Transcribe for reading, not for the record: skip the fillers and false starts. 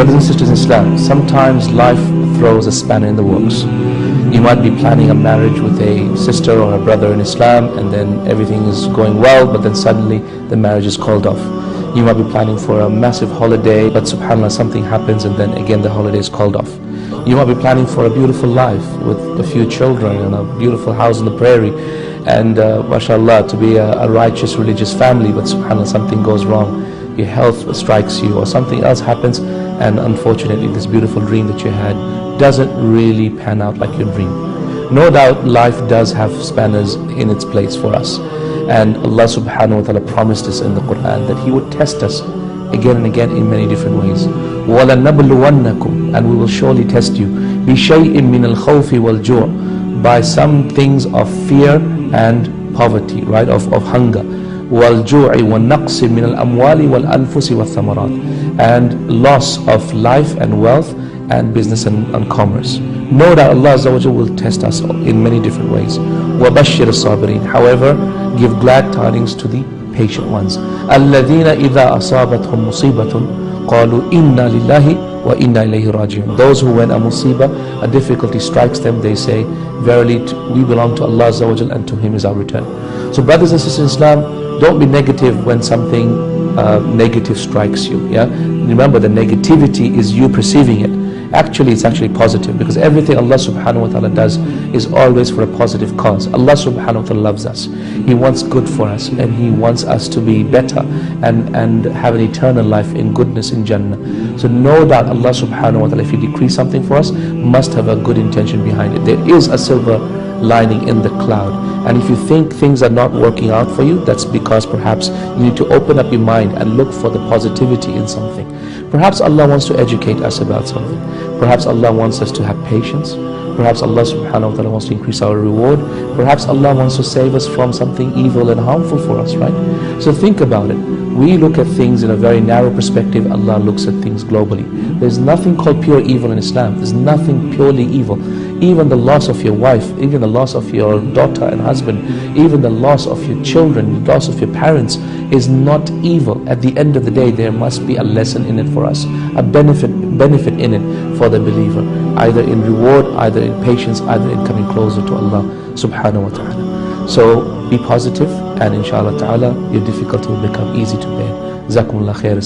Brothers and sisters in Islam, sometimes life throws a spanner in the works. You might be planning a marriage with a sister or a brother in Islam, and then everything is going well, but then suddenly the marriage is called off. You might be planning for a massive holiday, but subhanAllah, something happens and then again the holiday is called off. You might be planning for a beautiful life with a few children and a beautiful house on the prairie, and mashallah, to be a righteous religious family, but subhanAllah, something goes wrong. Your health strikes you or something else happens, and unfortunately this beautiful dream that you had doesn't really pan out like your dream. No doubt life does have spanners in its place for us, and Allah subhanahu wa ta'ala promised us in the Quran that He would test us again and again in many different ways. وَلَنَبْلُوَنَّكُمْ, and we will surely test you, بِشَيْءٍ مِّنَ الْخَوْفِ وَالْجُوعِ, by some things of fear and poverty, right, of hunger. وَالْجُوعِ وَالنَّقْصِ مِنَ الْأَمْوَالِ وَالْأَنفُسِ وَالثَّمَرَاتِ, and loss of life and wealth and business and commerce. No doubt Allah Azza wa Jalla will test us in many different ways. وَبَشِّرِ الصَّابِرِينَ, however, give glad tidings to the patient ones. الَّذِينَ إِذَا أَصَابَتْهُمْ مُصِيبَةٌ قَالُوا إِنَّا لِلَّهِ وَإِنَّا إِلَيْهِ رَاجِعُونَ. Those who, when a musibah, a difficulty strikes them, they say, verily we belong to Allah Azza wa Jalla, and to Him is our return. So brothers and sisters in Islam, don't be negative when something negative strikes you. Yeah, remember, the negativity is you perceiving it. Actually, it's actually positive, because everything Allah subhanahu wa ta'ala does is always for a positive cause. Allah subhanahu wa ta'ala loves us. He wants good for us, and He wants us to be better and have an eternal life in goodness in Jannah. So no doubt Allah subhanahu wa ta'ala, if He decrees something for us, must have a good intention behind it. There is a silver lining in the cloud, and if you think things are not working out for you, that's because perhaps you need to open up your mind and look for the positivity in something. Perhaps Allah wants to educate us about something. Perhaps Allah wants us to have patience. Perhaps Allah subhanahu wa ta'ala wants to increase our reward. Perhaps Allah wants to save us from something evil and harmful for us, right? So think about it. We look at things in a very narrow perspective. Allah looks at things globally. There's nothing called pure evil in Islam. There's nothing purely evil. Even the loss of your wife, even the loss of your daughter and husband, even the loss of your children, the loss of your parents is not evil. At the end of the day, there must be a lesson in it for us, a benefit in it for the believer, either in reward, either in patience, either in coming closer to Allah subhanahu wa ta'ala. So be positive, and inshallah ta'ala your difficulty will become easy to bear. Jazakumullah khair.